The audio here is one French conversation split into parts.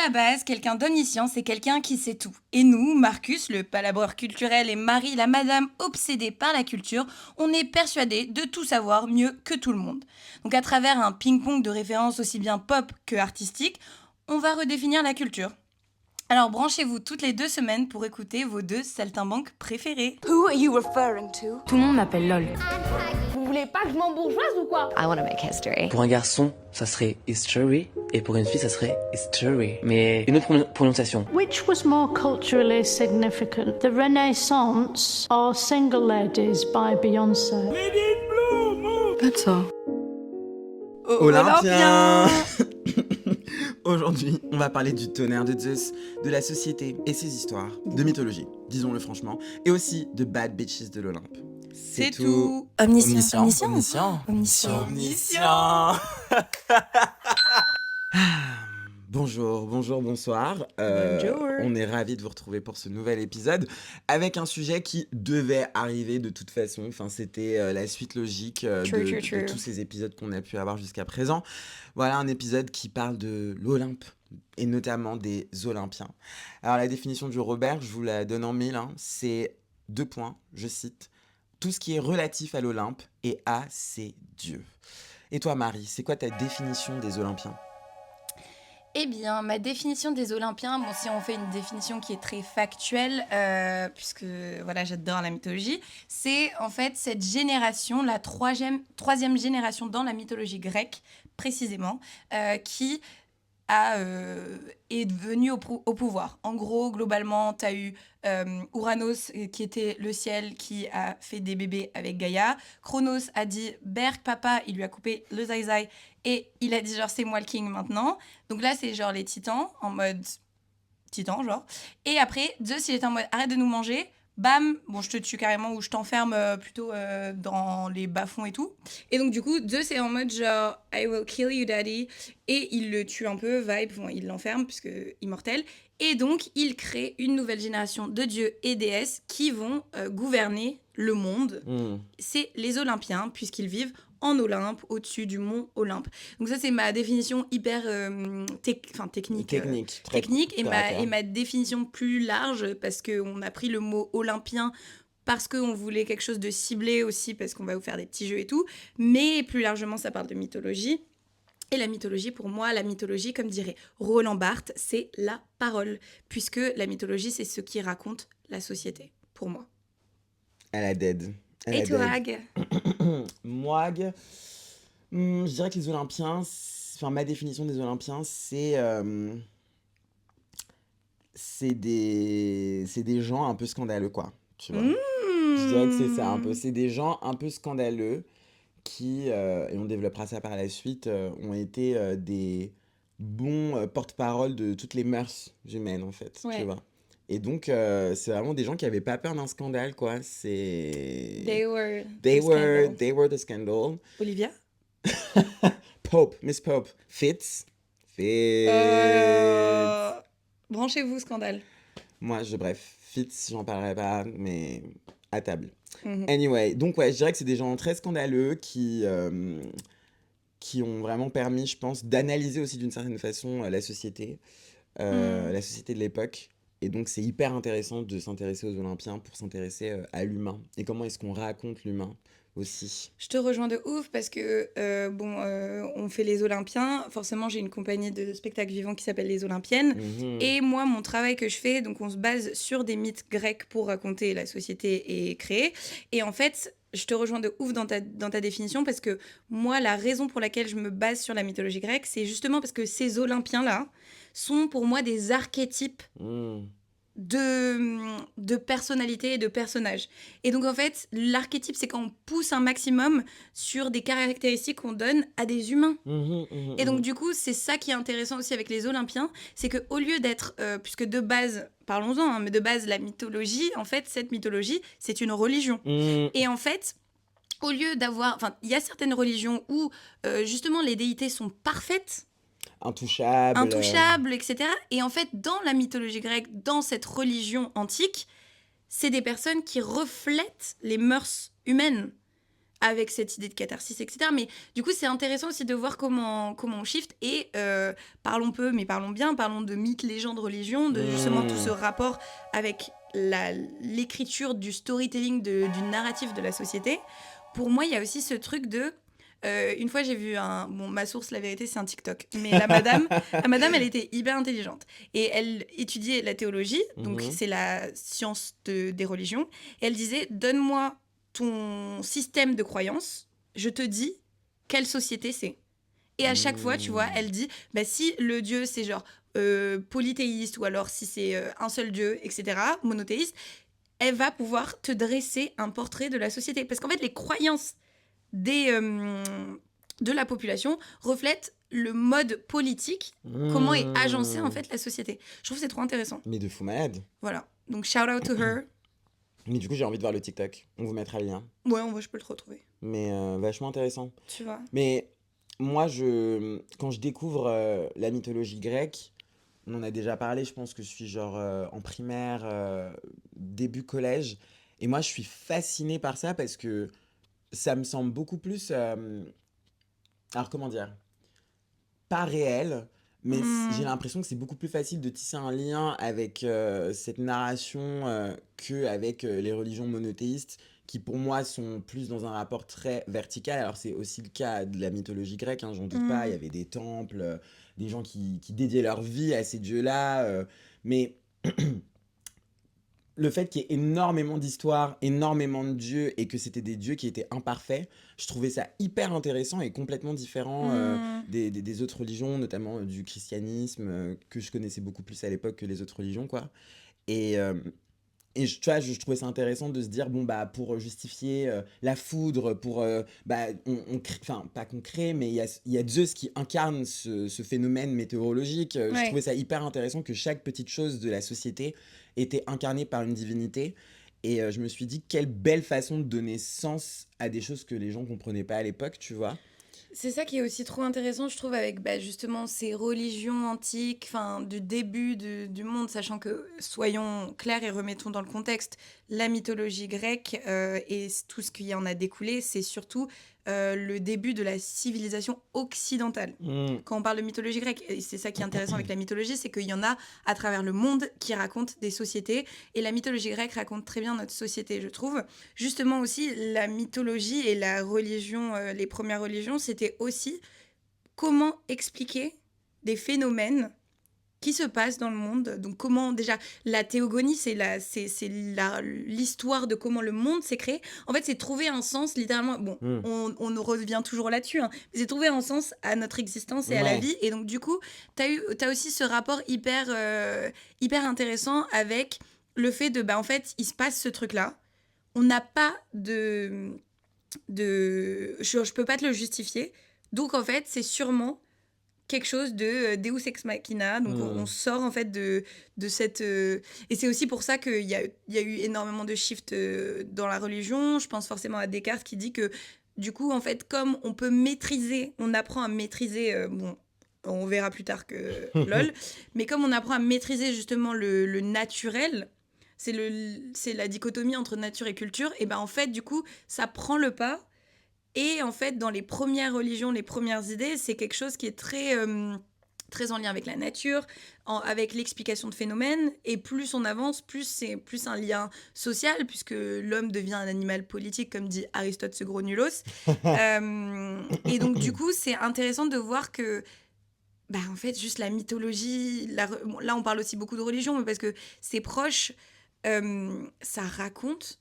la base, quelqu'un d'omniscient, c'est quelqu'un qui sait tout. Et nous, Marcus, le palabreur culturel, et Marie, la madame obsédée par la culture, on est persuadés de tout savoir mieux que tout le monde. Donc à travers un ping-pong de références aussi bien pop que artistiques, on va redéfinir la culture. Alors branchez-vous toutes les 2 semaines pour écouter vos 2 saltimbanques préférés. Who are you referring to? Tout le monde m'appelle LOL. Vous voulez pas que je m'embourgeoise ou quoi? I wanna make history. Pour un garçon, ça serait history, et pour une fille, ça serait history. Mais une autre prononciation. Which was more culturally significant, the Renaissance or Single Ladies by Beyoncé? That's all. Olympien. Aujourd'hui, on va parler du tonnerre de Zeus, de la société et ses histoires, de mythologie, disons-le franchement, et aussi de bad bitches de l'Olympe. C'est tout. Omniscient. Bonjour, bonsoir. Bonjour. On est ravis de vous retrouver pour ce nouvel épisode avec un sujet qui devait arriver de toute façon. Enfin, c'était la suite logique de tous ces épisodes qu'on a pu avoir jusqu'à présent. Voilà un épisode qui parle de l'Olympe et notamment des Olympiens. Alors la définition du Robert, je vous la donne en mille. C'est 2 points, je cite. Tout ce qui est relatif à l'Olympe et à ses dieux. Et toi Marie, c'est quoi ta définition des Olympiens ? Eh bien, ma définition des Olympiens, bon, si on fait une définition qui est très factuelle, puisque voilà, j'adore la mythologie, c'est en fait cette génération, la troisième génération dans la mythologie grecque, précisément, qui est venu au pouvoir. En gros, globalement, tu as eu Ouranos, qui était le ciel, qui a fait des bébés avec Gaïa. Chronos a dit « Berk, papa », il lui a coupé le zai-zai, et il a dit genre « c'est moi le king maintenant ». Donc là, c'est genre les titans, en mode titan, genre. Et après, Zeus, il était en mode « arrête de nous manger ». Bam, bon, je te tue carrément ou je t'enferme plutôt dans les bas-fonds et tout. Et donc, du coup, Zeus est en mode genre « I will kill you, daddy ». Et il le tue un peu, vibe, bon, il l'enferme puisque immortel. Et donc, il crée une nouvelle génération de dieux et déesses qui vont gouverner le monde. C'est les Olympiens, puisqu'ils vivent en Olympe, au-dessus du mont Olympe. Donc ça, c'est ma définition hyper technique. Et ma définition plus large, parce qu'on a pris le mot olympien parce qu'on voulait quelque chose de ciblé aussi, parce qu'on va vous faire des petits jeux et tout. Mais plus largement, ça parle de mythologie. Et la mythologie, pour moi, comme dirait Roland Barthes, c'est la parole. Puisque la mythologie, c'est ce qui raconte la société, pour moi. Elle a dead. Et toi, Hag ? Moi, je dirais que les Olympiens, ma définition des Olympiens, c'est des gens un peu scandaleux, quoi. Tu vois. Je dirais que c'est ça, un peu. C'est des gens un peu scandaleux qui, et on développera ça par la suite, ont été des bons porte-parole de toutes les mœurs humaines, en fait, tu vois. Et donc, c'est vraiment des gens qui n'avaient pas peur d'un scandale, quoi. C'est... They were the scandal. Olivia? Miss Pope. Fitz. Branchez-vous, scandale. Moi, bref, Fitz, j'en parlerai pas, mais à table. Anyway, donc ouais, je dirais que c'est des gens très scandaleux qui ont vraiment permis, je pense, d'analyser aussi d'une certaine façon la société de l'époque. Et donc, c'est hyper intéressant de s'intéresser aux Olympiens pour s'intéresser à l'humain. Et comment est-ce qu'on raconte l'humain aussi. Je te rejoins de ouf parce que, on fait les Olympiens. Forcément, j'ai une compagnie de spectacles vivants qui s'appelle Les Olympiennes. Et moi, mon travail que je fais, donc on se base sur des mythes grecs pour raconter la société et créer. Et en fait, je te rejoins de ouf dans ta définition parce que moi, la raison pour laquelle je me base sur la mythologie grecque, c'est justement parce que ces Olympiens-là sont pour moi des archétypes de personnalité et de personnages. Et donc, en fait, l'archétype, c'est quand on pousse un maximum sur des caractéristiques qu'on donne à des humains. Et donc, du coup, c'est ça qui est intéressant aussi avec les Olympiens, c'est qu'au lieu d'être... puisque de base, parlons-en, mais de base, la mythologie, en fait, cette mythologie, c'est une religion. Et en fait... Au lieu d'avoir... Enfin, il y a certaines religions où, justement, les déités sont parfaites, intouchables, etc. Et en fait, dans la mythologie grecque, dans cette religion antique, c'est des personnes qui reflètent les mœurs humaines. avec cette idée de catharsis, etc. Mais du coup, c'est intéressant aussi de voir comment on shift. Et parlons peu, mais parlons bien. Parlons de mythes, légendes, religions, de justement tout ce rapport avec l'écriture du storytelling, du narratif de la société. Pour moi, il y a aussi ce truc de... une fois, j'ai vu ma source, la vérité, c'est un TikTok. Mais la madame, elle était hyper intelligente. Et elle étudiait la théologie, donc c'est la science des religions. Et elle disait, donne-moi ton système de croyance, je te dis quelle société c'est. Et à chaque fois, tu vois, elle dit, si le Dieu, c'est genre polythéiste, ou alors si c'est un seul Dieu, etc., monothéiste, elle va pouvoir te dresser un portrait de la société. Parce qu'en fait, les croyances de la population reflètent le mode politique, comment est agencée en fait la société. Je trouve que c'est trop intéressant. Mais de fou malade. Voilà, donc shout out to her. Mais du coup, j'ai envie de voir le TikTok. On vous mettra le lien. Ouais, je peux le retrouver. Mais vachement intéressant. Tu vois. Mais moi, quand je découvre la mythologie grecque, on en a déjà parlé, je pense que je suis genre en primaire, début collège. Et moi, je suis fasciné par ça parce que ça me semble beaucoup plus... alors, comment dire ? Pas réel, mais j'ai l'impression que c'est beaucoup plus facile de tisser un lien avec cette narration qu'avec les religions monothéistes, qui pour moi sont plus dans un rapport très vertical. Alors c'est aussi le cas de la mythologie grecque, hein, j'en doute pas, il y avait des temples, des gens qui dédiaient leur vie à ces dieux-là, mais... Le fait qu'il y ait énormément d'histoires, énormément de dieux, et que c'était des dieux qui étaient imparfaits, je trouvais ça hyper intéressant et complètement différent des autres religions, notamment du christianisme, que je connaissais beaucoup plus à l'époque que les autres religions, quoi. Et tu vois, je trouvais ça intéressant de se dire, pour justifier la foudre, pas qu'on crée, mais il y a Zeus qui incarne ce phénomène météorologique. Je trouvais ça hyper intéressant que chaque petite chose de la société était incarnée par une divinité. Et je me suis dit, quelle belle façon de donner sens à des choses que les gens comprenaient pas à l'époque, tu vois. C'est ça qui est aussi trop intéressant, je trouve, avec justement ces religions antiques, du début du monde, sachant que, soyons clairs et remettons dans le contexte, la mythologie grecque et tout ce qui en a découlé, c'est surtout le début de la civilisation occidentale. Quand on parle de mythologie grecque, et c'est ça qui est intéressant avec la mythologie, c'est qu'il y en a à travers le monde qui racontent des sociétés, et la mythologie grecque raconte très bien notre société, je trouve. Justement aussi, la mythologie et la religion, les premières religions, c'était aussi comment expliquer des phénomènes qui se passent dans le monde. Donc comment, déjà, la théogonie, c'est l'histoire de comment le monde s'est créé. En fait, c'est trouver un sens, littéralement, on revient toujours là-dessus, hein, mais c'est trouver un sens à notre existence et à la vie. Et donc, du coup, t'as aussi ce rapport hyper intéressant avec le fait de, en fait, il se passe ce truc-là. On n'a pas je peux pas te le justifier. Donc, en fait, c'est sûrement quelque chose de Deus Ex Machina, donc on sort en fait de cette... Et c'est aussi pour ça qu'il y a eu énormément de shifts dans la religion. Je pense forcément à Descartes qui dit que du coup, en fait, comme on peut maîtriser, on apprend à maîtriser... on verra plus tard que lol, mais comme on apprend à maîtriser justement le naturel, c'est la dichotomie entre nature et culture, et en fait, du coup, ça prend le pas. Et en fait, dans les premières religions, les premières idées, c'est quelque chose qui est très, très en lien avec la nature, avec l'explication de phénomènes. Et plus on avance, c'est plus un lien social, puisque l'homme devient un animal politique, comme dit Aristote, ce gros nulos. Et donc, du coup, c'est intéressant de voir que, en fait, juste la mythologie... là, on parle aussi beaucoup de religion, mais parce que c'est proche, ça raconte...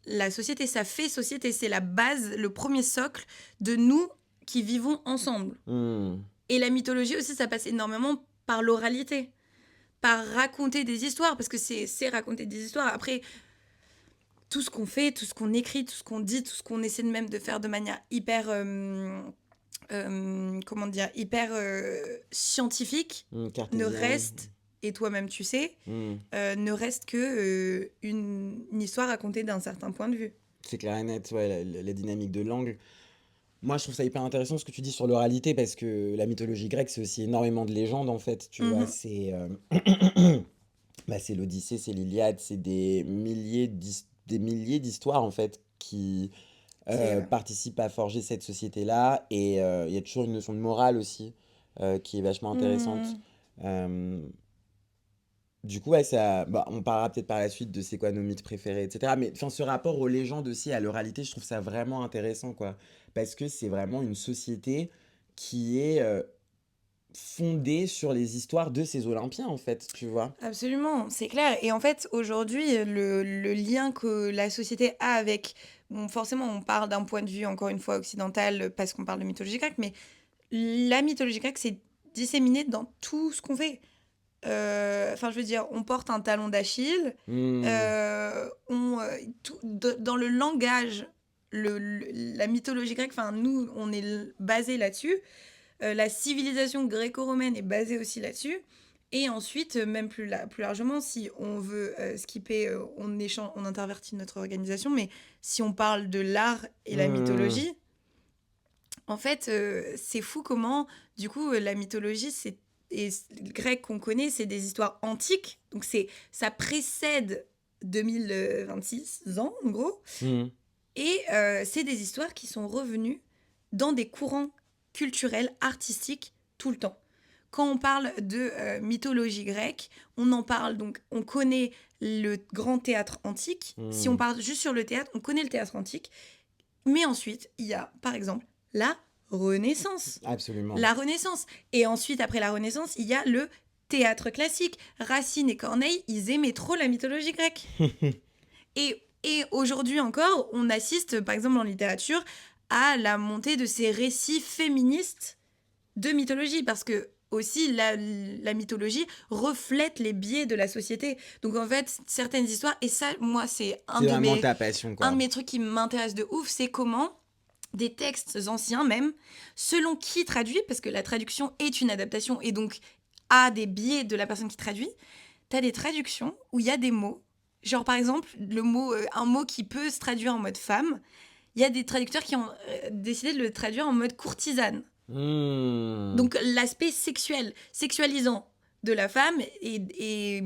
La société, ça fait société, c'est la base, le premier socle de nous qui vivons ensemble. Et la mythologie aussi, ça passe énormément par l'oralité, par raconter des histoires, parce que c'est raconter des histoires. Après, tout ce qu'on fait, tout ce qu'on écrit, tout ce qu'on dit, tout ce qu'on essaie de même de faire de manière hyper... hyper scientifique, ne reste... Et toi-même, tu sais, ne reste que une histoire racontée d'un certain point de vue. C'est clair et net, ouais, la dynamique de l'angle. Moi, je trouve ça hyper intéressant ce que tu dis sur l'oralité, parce que la mythologie grecque, c'est aussi énormément de légendes, en fait. Tu vois, c'est l'Odyssée, c'est l'Iliade, c'est des milliers d'histoires, en fait, qui participe à forger cette société-là. Et il y a toujours une notion de morale aussi qui est vachement intéressante. Du coup, ouais, on parlera peut-être par la suite de c'est quoi nos mythes préférés, etc. Mais ce rapport aux légendes aussi, à l'oralité, je trouve ça vraiment intéressant, quoi. Parce que c'est vraiment une société qui est fondée sur les histoires de ces Olympiens, en fait, tu vois. Absolument, c'est clair. Et en fait, aujourd'hui, le lien que la société a avec... Bon, forcément, on parle d'un point de vue, encore une fois, occidental, parce qu'on parle de mythologie grecque, mais la mythologie grecque, c'est disséminé dans tout ce qu'on fait. Enfin, je veux dire, on porte un talon d'Achille, dans le langage, la mythologie grecque, enfin, nous, on est basé là-dessus. La civilisation gréco-romaine est basée aussi là-dessus. Et ensuite, même plus largement, si on veut skipper, on intervertit notre organisation, mais si on parle de l'art et la mythologie, en fait, c'est fou comment, du coup, la mythologie, et le grec qu'on connaît, c'est des histoires antiques. Donc, ça précède 2026 ans, en gros. Et c'est des histoires qui sont revenues dans des courants culturels, artistiques, tout le temps. Quand on parle de mythologie grecque, on en parle, donc on connaît le grand théâtre antique. Si on parle juste sur le théâtre, on connaît le théâtre antique. Mais ensuite, il y a, par exemple, la Renaissance. Absolument. La Renaissance. Et ensuite, après la Renaissance, il y a le théâtre classique. Racine et Corneille, ils aimaient trop la mythologie grecque. Et aujourd'hui encore, on assiste, par exemple en littérature, à la montée de ces récits féministes de mythologie. Parce que aussi, la mythologie reflète les biais de la société. Donc en fait, certaines histoires, et ça, moi, c'est ta passion, quoi. Un de mes trucs qui m'intéresse de ouf, c'est comment des textes anciens même, selon qui traduit, parce que la traduction est une adaptation et donc a des biais de la personne qui traduit, t'as des traductions où il y a des mots, genre par exemple un mot qui peut se traduire en mode femme, il y a des traducteurs qui ont décidé de le traduire en mode courtisane. Donc l'aspect sexualisant de la femme et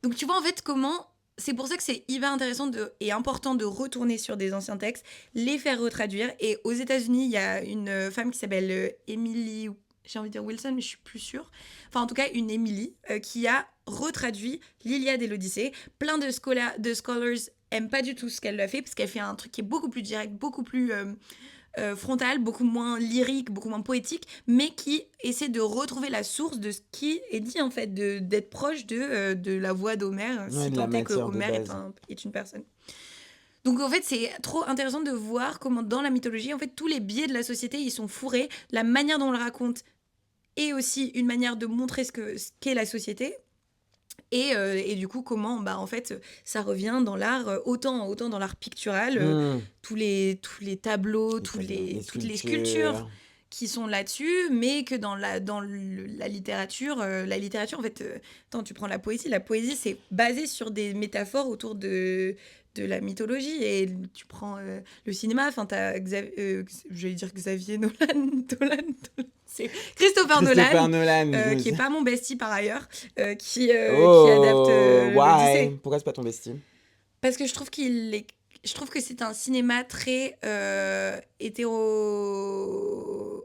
donc tu vois en fait comment... C'est pour ça que c'est hyper intéressant et important de retourner sur des anciens textes, les faire retraduire. Et aux États-Unis, il y a une femme qui s'appelle Emily, j'ai envie de dire Wilson, mais je suis plus sûre. Enfin, en tout cas, une Emily qui a retraduit l'Iliade et l'Odyssée. Plein de scholars aiment pas du tout ce qu'elle a fait parce qu'elle fait un truc qui est beaucoup plus direct, beaucoup plus frontal, beaucoup moins lyrique, beaucoup moins poétique, mais qui essaie de retrouver la source de ce qui est dit, en fait, d'être proche de la voix d'Homère, si tant est que Homère est une personne. Donc, en fait, c'est trop intéressant de voir comment, dans la mythologie, en fait, tous les biais de la société, ils sont fourrés. La manière dont on le raconte est aussi une manière de montrer ce qu'est la société. Et du coup, comment, en fait, ça revient dans l'art, autant dans l'art pictural, tous les tableaux, toutes les sculptures qui sont là-dessus, mais que dans la littérature, en fait, tu prends la poésie, c'est basé sur des métaphores autour de la mythologie, et tu prends le cinéma, enfin, t'as j'allais dire Xavier Nolan, c'est Christopher Nolan, qui est pas mon bestie par ailleurs, qui adapte l'Odyssée. Pourquoi c'est pas ton bestie? Parce que je trouve que c'est un cinéma très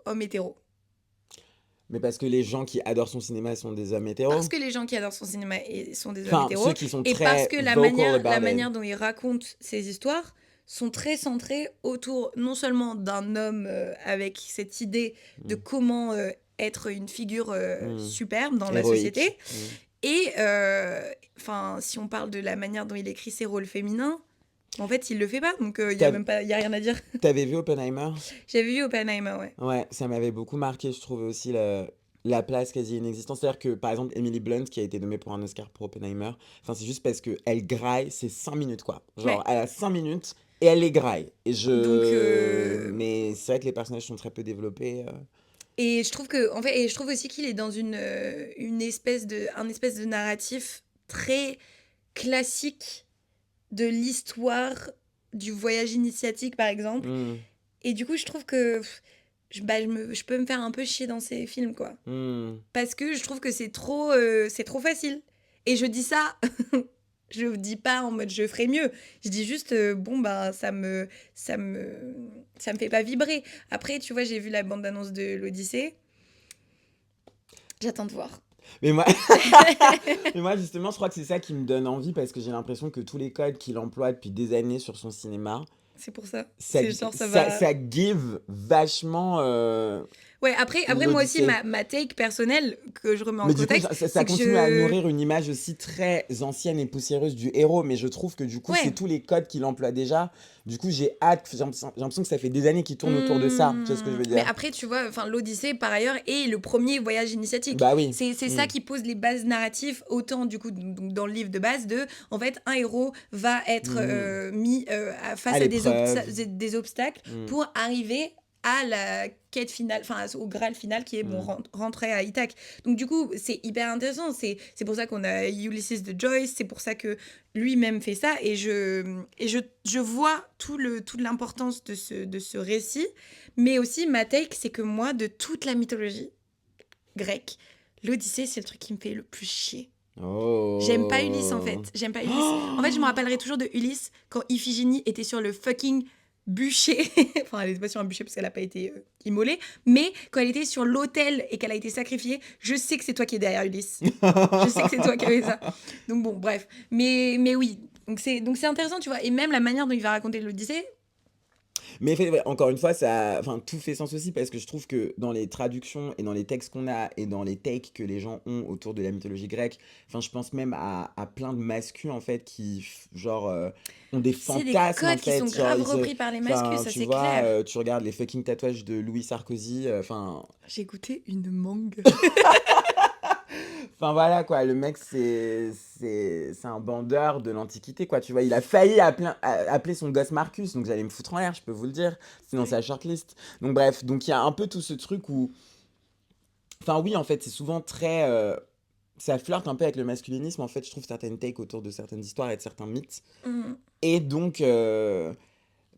homme hétéro. Mais parce que les gens qui adorent son cinéma sont des hommes hétéros. Parce que les gens qui adorent son cinéma sont des hommes hétéros. Ceux qui sont et très parce que la manière dont il raconte ses histoires sont très centrées autour non seulement d'un homme avec cette idée de comment être une figure superbe dans héroïque. La société. Et si on parle de la manière dont il écrit ses rôles féminins, en fait, il le fait pas, donc il y a rien à dire. T'avais vu Oppenheimer? J'avais vu Oppenheimer, ouais. Ouais, ça m'avait beaucoup marqué, je trouvais aussi la place quasi inexistante. C'est-à-dire que, par exemple, Emily Blunt, qui a été nommée pour un Oscar pour Oppenheimer, c'est juste parce qu'elle graille ses 5 minutes, quoi. Genre, elle a 5 minutes et elle les graille. Mais c'est vrai que les personnages sont très peu développés. Et je trouve je trouve aussi qu'il est dans un espèce de narratif très classique de l'histoire du voyage initiatique, par exemple. Et du coup, je trouve que je peux me faire un peu chier dans ces films, quoi. Parce que je trouve que c'est trop facile. Et je dis ça Je dis pas en mode je ferai mieux. Je dis juste, ça me fait pas vibrer. Après, tu vois, j'ai vu la bande-annonce de l'Odyssée. J'attends de voir. Mais moi... Mais moi, justement, je crois que c'est ça qui me donne envie parce que j'ai l'impression que tous les codes qu'il emploie depuis des années sur son cinéma, C'est pour ça. ça give vachement... Ouais, après moi aussi, l'Odyssée. ma take personnelle, que je remets en Mais du coup, contexte, ça c'est que continue à nourrir une image aussi très ancienne et poussiéreuse du héros, mais je trouve que du coup, Ouais. c'est tous les codes qu'il emploie déjà. Du coup, j'ai hâte, j'ai l'impression que ça fait des années qu'il tourne autour de ça, tu vois ce que je veux dire? Mais après, tu vois, l'Odyssée, par ailleurs, est le premier voyage initiatique. Bah oui. C'est ça qui pose les bases narratives, autant du coup donc, dans le livre de base, en fait, un héros va être mis face à des obstacles pour arriver à la quête finale, au Graal final qui est rentrer à Ithaque. Donc du coup, c'est hyper intéressant. C'est pour ça qu'on a Ulysses de Joyce, c'est pour ça que lui-même fait ça. Et je vois toute l'importance de ce récit. Mais aussi, ma take, c'est que moi, de toute la mythologie grecque, l'Odyssée, c'est le truc qui me fait le plus chier. Oh. J'aime pas Ulysse, en fait. En fait, je me rappellerai toujours de Ulysse quand Iphigénie était sur le fucking bûcher. Enfin, elle n'était pas sur un bûcher parce qu'elle n'a pas été immolée. Mais quand elle était sur l'autel et qu'elle a été sacrifiée, je sais que c'est toi qui es derrière Ulysse. Je sais que c'est toi qui as fait ça. Donc bon, bref. Mais oui. Donc c'est intéressant, tu vois. Et même la manière dont il va raconter l'Odyssée. Mais encore une fois, tout fait sens aussi parce que je trouve que dans les traductions et dans les textes qu'on a et dans les takes que les gens ont autour de la mythologie grecque, je pense même à plein de mascus en fait qui ont des fantasmes en fait. C'est des codes qui sont grave repris par les mascus, ça c'est clair. Tu regardes les fucking tatouages de Louis Sarkozy, J'ai goûté une mangue. Enfin voilà quoi, le mec c'est un bandeur de l'Antiquité quoi, tu vois, il a failli appeler son gosse Marcus, donc j'allais me foutre en l'air, je peux vous le dire, c'est dans sa shortlist. Donc bref, donc il y a un peu tout ce truc où, oui en fait c'est souvent très, ça flirte un peu avec le masculinisme en fait, je trouve certaines takes autour de certaines histoires et de certains mythes. Et donc,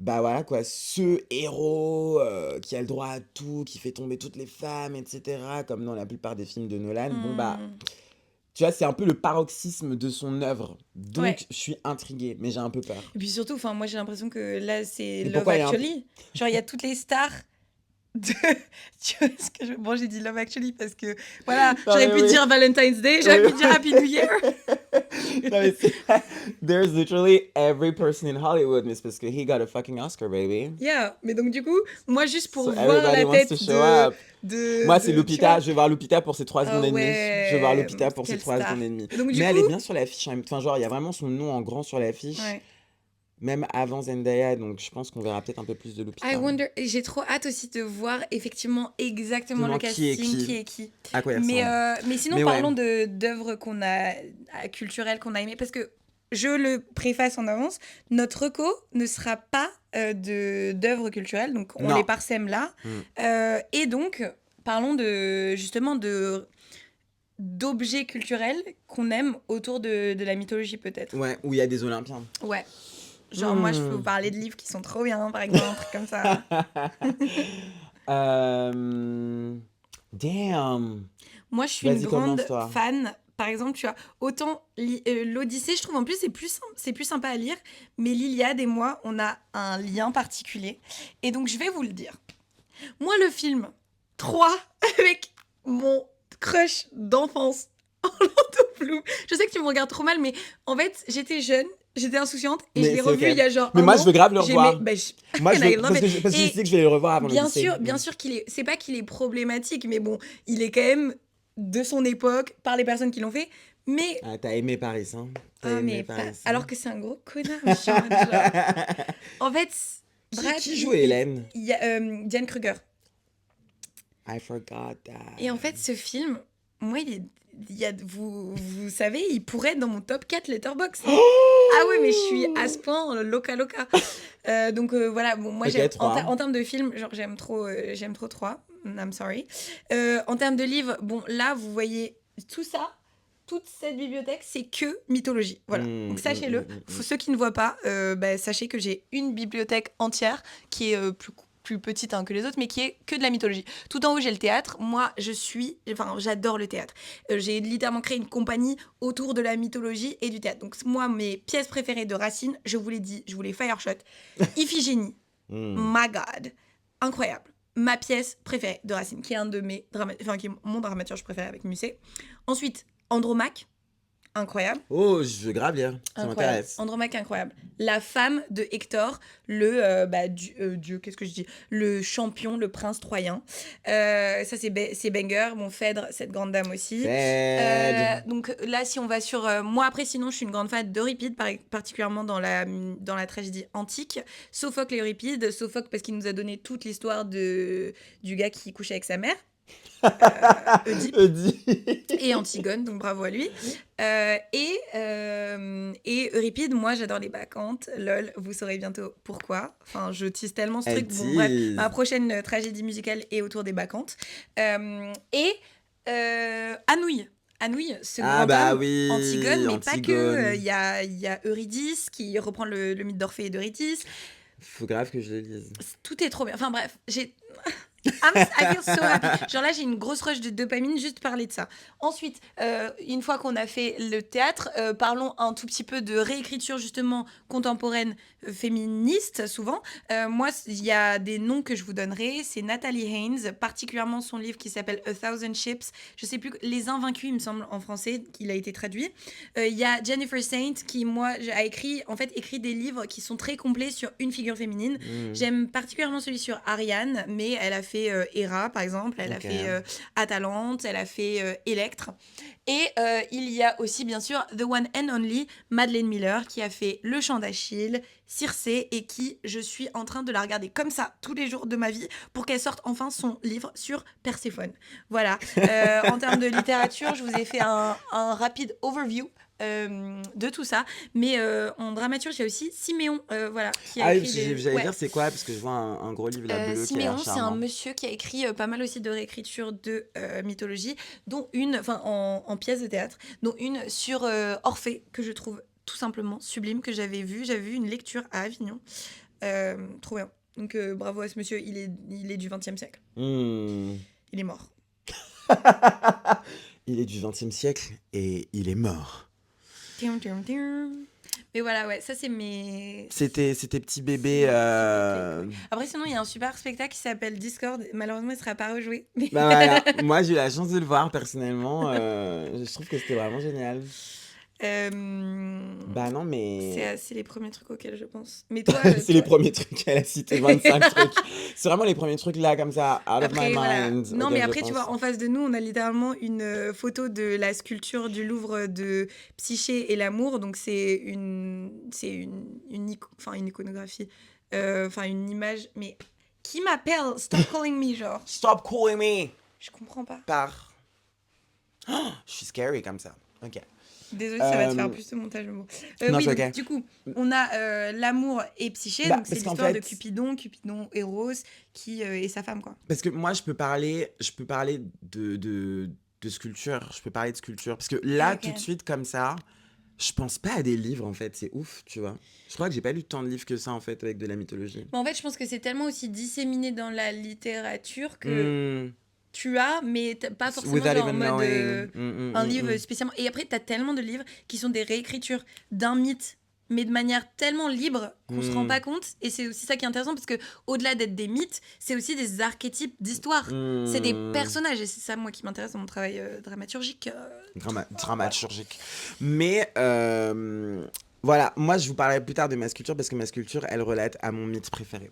voilà quoi, ce héros qui a le droit à tout, qui fait tomber toutes les femmes, etc., comme dans la plupart des films de Nolan, tu vois, c'est un peu le paroxysme de son œuvre. Donc, je suis intriguée, mais j'ai un peu peur. Et puis surtout, moi j'ai l'impression que là c'est Mais Love Actually. Genre, il y a toutes les stars de... Tu vois ce que Bon, j'ai dit Love Actually parce que, voilà, j'aurais pu dire Valentine's Day, j'aurais pu dire Happy New Year. Non, mais there's literally every person in Hollywood, Miss, parce que he got a fucking Oscar, baby. Yeah, mais donc du coup, moi juste pour voir la tête de... Moi, c'est Lupita, je vais voir Lupita pour ses 3 secondes et demie. Je vais voir Lupita pour ses 3 secondes et demie. Mais elle est bien sur l'affiche, il y a vraiment son nom en grand sur l'affiche. Ouais. Même avant Zendaya, donc je pense qu'on verra peut-être un peu plus de Lupita. I wonder, j'ai trop hâte aussi de voir effectivement exactement le casting, qui est qui. À quoi il ressemble. Mais sinon, parlons d'œuvres culturelles qu'on a aimées, parce que je le préface en avance, notre reco ne sera pas d'œuvres culturelles, donc on les parsème là. Et donc, parlons d'objets culturels qu'on aime autour de la mythologie peut-être. Ouais, où il y a des Olympiens. Ouais. Genre, moi, je peux vous parler de livres qui sont trop bien, par exemple, un truc comme ça. Damn. Moi, je suis une grande fan. Par exemple, tu vois, autant l'Odyssée, je trouve en plus, c'est plus sympa à lire. Mais l'Iliade et moi, on a un lien particulier. Et donc, je vais vous le dire. Moi, le film 3, avec mon crush d'enfance, Orlando Bloom. Je sais que tu me regardes trop mal, mais en fait, j'étais jeune. J'étais insouciante et je l'ai revu il y a genre. Mais moi, je veux grave le revoir. Moi, parce que je sais que je vais le revoir avant l'Odyssée. Bien sûr c'est pas qu'il est problématique, mais bon, il est quand même de son époque, par les personnes qui l'ont fait. Mais. Ah, t'as aimé Paris, hein? Alors que c'est un gros connard, genre. En fait. Qui joue Hélène? Il y a Diane Kruger. I forgot that. Et en fait, ce film, moi, vous savez, il pourrait être dans mon top 4 Letterboxd. Ah ouais, mais je suis à ce point loca. Donc voilà, bon, moi en termes de film, genre j'aime trop 3. I'm sorry. En termes de livres, bon là vous voyez tout ça, toute cette bibliothèque, c'est que mythologie. Voilà. Donc sachez-le. Ceux qui ne voient pas, sachez que j'ai une bibliothèque entière qui est plus petite que les autres, mais qui est que de la mythologie. Tout en haut, j'ai le théâtre. Moi, j'adore le théâtre. J'ai littéralement créé une compagnie autour de la mythologie et du théâtre. Donc moi, mes pièces préférées de Racine, je vous l'ai dit, je voulais Fireshot, Iphigénie, My God, incroyable. Ma pièce préférée de Racine, qui est un de mes qui est mon dramaturge préféré avec Musset. Ensuite, Andromaque. Incroyable. Oh, je veux grave lire. Ça m'intéresse. Andromaque, incroyable. La femme de Hector, le dieu, qu'est-ce que je dis ? Le champion, le prince troyen. Ça, c'est banger. Bon, Phèdre, cette grande dame aussi. Donc là, si on va sur... moi, après, sinon, je suis une grande fan d'Euripide, particulièrement dans la tragédie antique. Sophocle et Euripide. Sophocle, parce qu'il nous a donné toute l'histoire du gars qui couchait avec sa mère. Oedipe et Antigone, donc bravo à lui. Et Euripide, moi j'adore les bacchantes, lol, vous saurez bientôt pourquoi. Enfin, je tease tellement ce truc. Bon, bref, ma prochaine tragédie musicale est autour des bacchantes. Anouilh, ce grand homme, oui, Antigone, mais pas que. Il y a Eurydice qui reprend le mythe d'Orphée et d'Eurydice. Faut grave que je le lise. Tout est trop bien. Enfin bref, I feel so happy. Genre là, j'ai une grosse rush de dopamine juste parler de ça. Ensuite, une fois qu'on a fait le théâtre, parlons un tout petit peu de réécriture justement contemporaine féministe, souvent. Moi, il y a des noms que je vous donnerai. C'est Natalie Haynes, particulièrement son livre qui s'appelle A Thousand Ships. Je sais plus, Les Invaincus, il me semble, en français, qu'il a été traduit. Il y a Jennifer Saint qui, moi, a écrit des livres qui sont très complets sur une figure féminine. J'aime particulièrement celui sur Ariane, mais elle a fait Héra, par exemple. Elle a fait Atalante, elle a fait Electre. Et il y a aussi, bien sûr, The One and Only, Madeleine Miller, qui a fait Le Chant d'Achille, Circé, et qui, je suis en train de la regarder comme ça tous les jours de ma vie pour qu'elle sorte enfin son livre sur Perséphone. Voilà. En termes de littérature, je vous ai fait un rapide overview de tout ça, mais en dramaturge il y a aussi Siméon, qui a écrit j'allais dire c'est quoi, parce que je vois un gros livre là bleu. Siméon, c'est un monsieur qui a écrit pas mal aussi de réécriture de mythologie, dont une en pièce de théâtre, dont une sur Orphée que je trouve tout simplement sublime, que j'avais vu une lecture à Avignon, trop bien. Donc bravo à ce monsieur, il est du XXe siècle. Il est mort. Il est du XXe siècle et il est mort. Mais voilà, ouais, ça c'est mes... C'était petits bébés... Après, sinon, il y a un super spectacle qui s'appelle Discord. Malheureusement, il ne sera pas rejoué. Mais... voilà. Moi, j'ai eu la chance de le voir, personnellement. Je trouve que c'était vraiment génial. Non, mais... C'est les premiers trucs auxquels je pense. Mais toi... c'est les premiers trucs, elle a cité 25 trucs. C'est vraiment les premiers trucs là, comme ça, out of my mind. Non, mais après, tu vois, en face de nous, on a littéralement une photo de la sculpture du Louvre de Psyché et l'amour. Donc, c'est une iconographie, une image. Mais qui m'appelle? Stop calling me, genre. Stop calling me. Je comprends pas. Je suis scary comme ça. Ok. Désolée, ça va te faire plus de montage. Non, oui, c'est okay. Du coup, on a l'amour et Psyché, donc c'est l'histoire de Cupidon Eros, qui est sa femme, quoi. Parce que moi, je peux parler de sculpture, parce que là, tout de suite, comme ça, je pense pas à des livres, en fait, c'est ouf, tu vois. Je crois que j'ai pas lu tant de livres que ça, en fait, avec de la mythologie. Mais en fait, je pense que c'est tellement aussi disséminé dans la littérature que... Tu as, mais pas forcément genre en mode un livre spécialement. Et après, tu as tellement de livres qui sont des réécritures d'un mythe, mais de manière tellement libre qu'on se rend pas compte. Et c'est aussi ça qui est intéressant, parce que au-delà d'être des mythes, c'est aussi des archétypes d'histoire. C'est des personnages, et c'est ça, moi, qui m'intéresse dans mon travail dramaturgique. Dramaturgique. Mais... voilà, moi je vous parlerai plus tard de ma sculpture parce que ma sculpture elle relate à mon mythe préféré.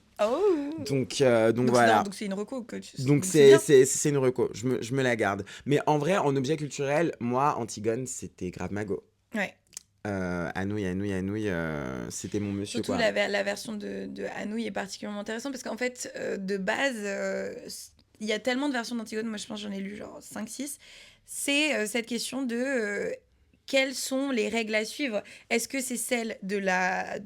Donc voilà. Donc c'est une reco que tu... Donc c'est une reco, je me la garde. Mais en vrai, en objet culturel, moi Antigone c'était grave mago. Ouais. Anouilh, c'était mon monsieur. Surtout quoi. La version de Anouilh est particulièrement intéressante parce qu'en fait, de base, il y a tellement de versions d'Antigone, moi je pense que j'en ai lu genre 5-6. C'est cette question de... quelles sont les règles à suivre? Est-ce que c'est celle de la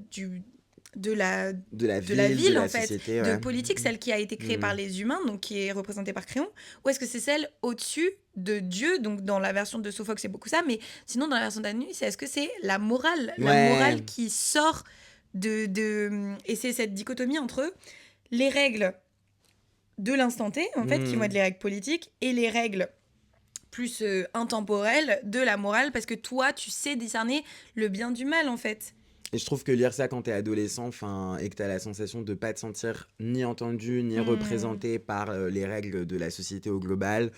ville en fait, société, de politique, celle qui a été créée par les humains, donc qui est représentée par Créon, ou est-ce que c'est celle au-dessus de Dieu? Donc dans la version de Sophocle, c'est beaucoup ça, mais sinon dans la version d'Anouilh, est-ce que c'est la morale, la morale qui sort de... Et c'est cette dichotomie entre les règles de l'instant T, en fait, qui vont être les règles politiques, et les règles plus intemporelles de la morale, parce que toi, tu sais discerner le bien du mal, en fait. Et je trouve que lire ça quand t'es adolescent, et que t'as la sensation de pas te sentir ni entendu, ni représenté par les règles de la société au global,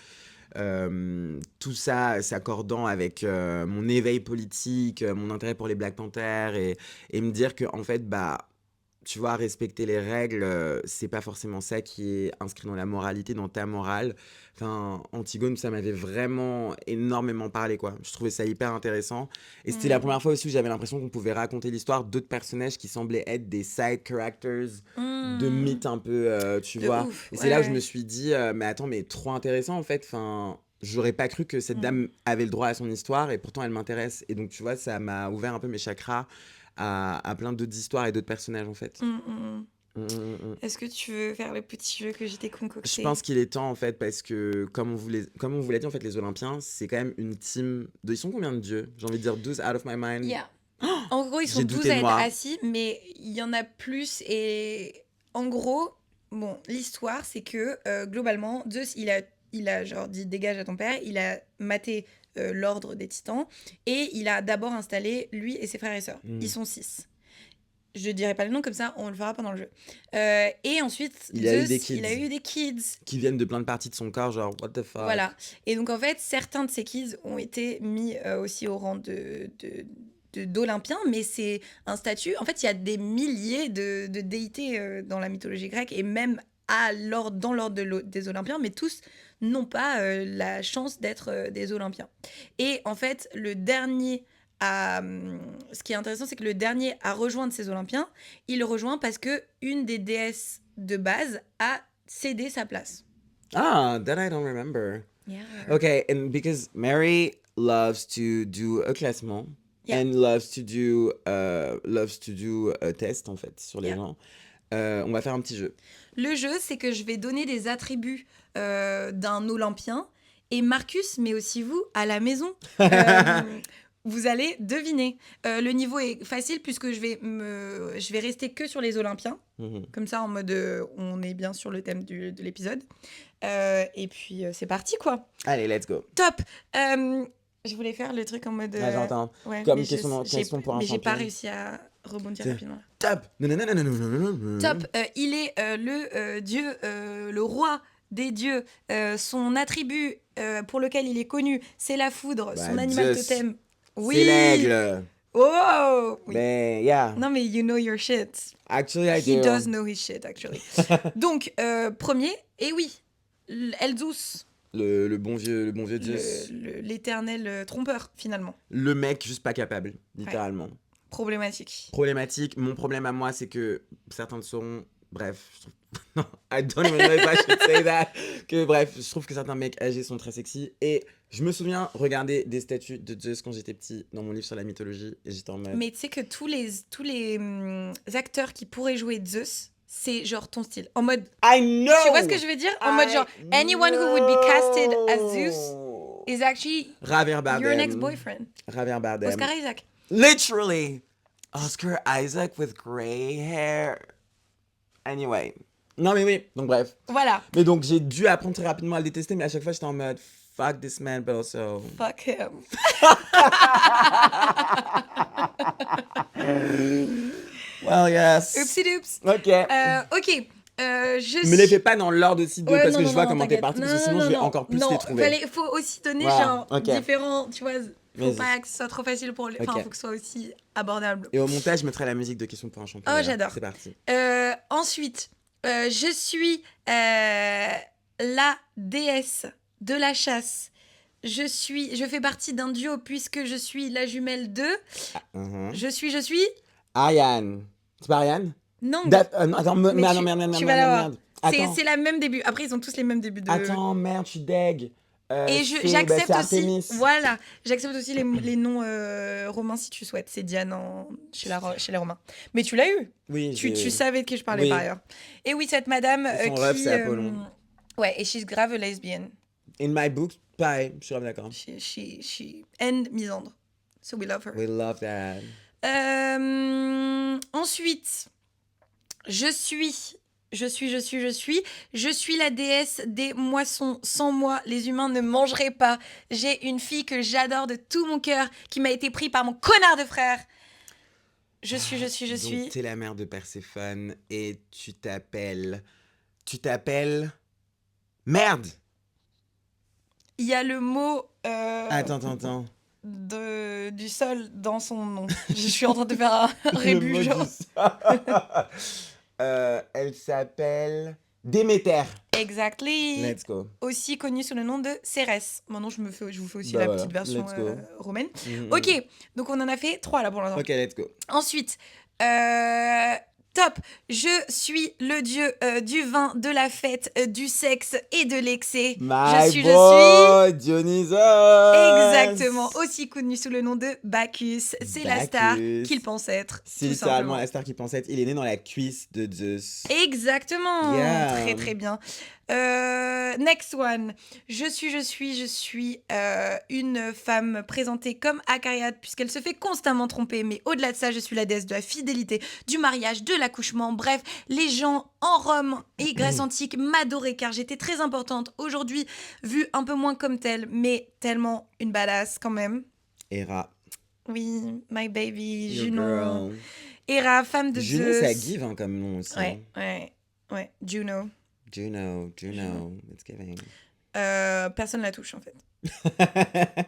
tout ça s'accordant avec mon éveil politique, mon intérêt pour les Black Panthers, et me dire que en fait, tu vois, respecter les règles, c'est pas forcément ça qui est inscrit dans la moralité, dans ta morale. Enfin, Antigone, ça m'avait vraiment énormément parlé, quoi. Je trouvais ça hyper intéressant. Et c'était la première fois aussi où j'avais l'impression qu'on pouvait raconter l'histoire d'autres personnages qui semblaient être des side characters de mythes un peu, tu vois. Ouf. Et c'est là où je me suis dit, mais attends, mais trop intéressant, en fait. Enfin, j'aurais pas cru que cette dame avait le droit à son histoire, et pourtant elle m'intéresse. Et donc, tu vois, ça m'a ouvert un peu mes chakras à plein d'autres histoires et d'autres personnages, en fait. Est-ce que tu veux faire le petit jeu que j'ai concocté? Je pense qu'il est temps, en fait, parce que, comme on vous l'a dit, en fait, les Olympiens, c'est quand même une team ils sont combien de dieux? J'ai envie de dire 12 out of my mind. Yeah. En gros, ils sont J'ai 12 douté à de être moi. assis, mais il y en a plus. Et en gros, bon, l'histoire, c'est que globalement, Zeus, il a genre dit dégage à ton père, il a maté l'ordre des titans, et il a d'abord installé lui et ses frères et sœurs. Ils sont 6. Je dirai pas le nom, comme ça on le fera pendant le jeu. Et ensuite, Il a eu Zeus, des kids. il a eu des kids. Qui viennent de plein de parties de son corps, genre, what the fuck. Voilà. Et donc en fait, certains de ces kids ont été mis aussi au rang d'Olympiens, mais c'est un statut. En fait, il y a des milliers de déités dans la mythologie grecque, et même dans l'ordre des Olympiens, mais tous n'ont pas la chance d'être des Olympiens. Et en fait, ce qui est intéressant, c'est que le dernier à rejoindre ces Olympiens, il le rejoint parce que une des déesses de base a cédé sa place. Ah, that I don't remember. Yeah. Okay, and because Mary loves to do a classement, Yeah. and loves to do a test, en fait, sur les Yeah. gens, on va faire un petit jeu. Le jeu, c'est que je vais donner des attributs d'un Olympien, et Marcus, mais aussi vous, à la maison, vous allez deviner. Le niveau est facile, puisque je vais rester que sur les Olympiens. Comme ça, en mode, on est bien sur le thème de l'épisode. Et puis, c'est parti, quoi. Allez, let's go. Top. Je voulais faire le truc en mode... Ah, j'entends. ouais, Comme mais question pour un mais j'ai pas champion. réussi à rebondir Tiens. rapidement. Top. Top. Il est le dieu, le roi des dieux. Son attribut pour lequel il est connu, c'est la foudre. Son animal Zeus. totem. Oui. C'est l'aigle. Oh. Oui. Mais, yeah. Non, mais you know your shit. Actually, I He do. does know his shit, actually. Donc, premier, et oui, Elzeus, Le bon vieux Zeus. l'éternel trompeur, finalement. Le mec juste pas capable, littéralement. Problématique. Problématique. Mon problème à moi, c'est que certains le sauront. Bref, je trouve... non, I don't even know if I should say that. Que bref, je trouve que certains mecs âgés sont très sexy. Et je me souviens regarder des statues de Zeus quand j'étais petit dans mon livre sur la mythologie. Et j'étais en mode... Mais tu sais que tous les acteurs qui pourraient jouer Zeus, c'est genre ton style. En mode... I know! Tu vois ce que je veux dire? En mode genre, anyone who would be casted as Zeus is actually Javier Bardem. your next boyfriend. Javier Bardem. Oscar Isaac. Literally! Oscar Isaac with gray hair. Anyway. Non mais oui, donc bref. Voilà. Mais donc j'ai dû apprendre très rapidement à le détester, mais à chaque fois j'étais en mode fuck this man, but also... Fuck him. Well, yes. Oopsie doops. Ok. Ok. Je Me les fais pas dans l'ordre aussi de Ouais, parce non, que non, je vois non, comment t'es t'inquiète. parti, parce que Non, sinon non, je vais non. encore plus Non, les trouver. faut aussi donner Voilà, genre ok. différents, tu vois. Faut Vas-y. pas que ce soit trop facile pour les... Enfin, Ok. faut que ce soit aussi abordable. Et au montage, je mettrai la musique de Question pour un champion. Oh, d'ailleurs. j'adore. C'est parti. Ensuite, je suis la déesse de la chasse. Je fais partie d'un duo puisque je suis la jumelle de... Je suis... Ariane. C'est pas Ariane? Non, Non, attends, mais merde, tu- merde. tu vas l'avoir. Attends. C'est la même début. Après, ils ont tous les mêmes débuts de... Attends, merde, je suis deg. Et c'est j'accepte aussi... Artémis. Voilà. J'accepte aussi les noms romains si tu souhaites. C'est Diane chez les Romains. Mais tu l'as eu. Oui, Tu savais de qui je parlais Oui. par ailleurs. Et oui, cette madame Son qui... rêve, c'est Apollon. Ouais, et she's grave lesbienne. In my book, pareil, je suis grave d'accord. She and misandre. So we love her. We love that. Ensuite, je suis Je suis la déesse des moissons. Sans moi, les humains ne mangeraient pas. J'ai une fille que j'adore de tout mon cœur, qui m'a été prise par mon connard de frère. Je suis. Donc, t'es la mère de Perséphone et tu t'appelles... Merde! Il y a le mot Attends. du sol dans son nom. Je suis en train de faire un Le rébut, mot du genre. Elle s'appelle Déméter. Exactly. Let's go. Aussi connue sous le nom de Cérès. Maintenant, je vous fais aussi Bah la voilà, petite version let's go. romaine. Mhm. Ok, donc on en a fait 3 là pour l'instant. Ok, let's go. Ensuite, top. Je suis le dieu du vin, de la fête, du sexe et de l'excès. My je suis boy, Dionysos. exactement aussi connu sous le nom de Bacchus. C'est la star Bacchus. qu'il pense être. C'est tout littéralement simplement. la star qui pense être. Il est né dans la cuisse de Zeus. Exactement. Yeah. Très très bien. Next one. Je suis une femme présentée comme acariate puisqu'elle se fait constamment tromper. Mais au-delà de ça, je suis la déesse de la fidélité, du mariage, de l'accouchement. Bref, les gens en Rome et Grèce antique m'adoraient car j'étais très importante. Aujourd'hui, vue un peu moins comme telle, mais tellement une badass quand même. Héra. Oui, my baby, Your Juno. girl. Héra, femme de Juno, Zeus. ça give hein, comme nom aussi. Ouais, Juno. Juno. It's giving. Personne la touche en fait.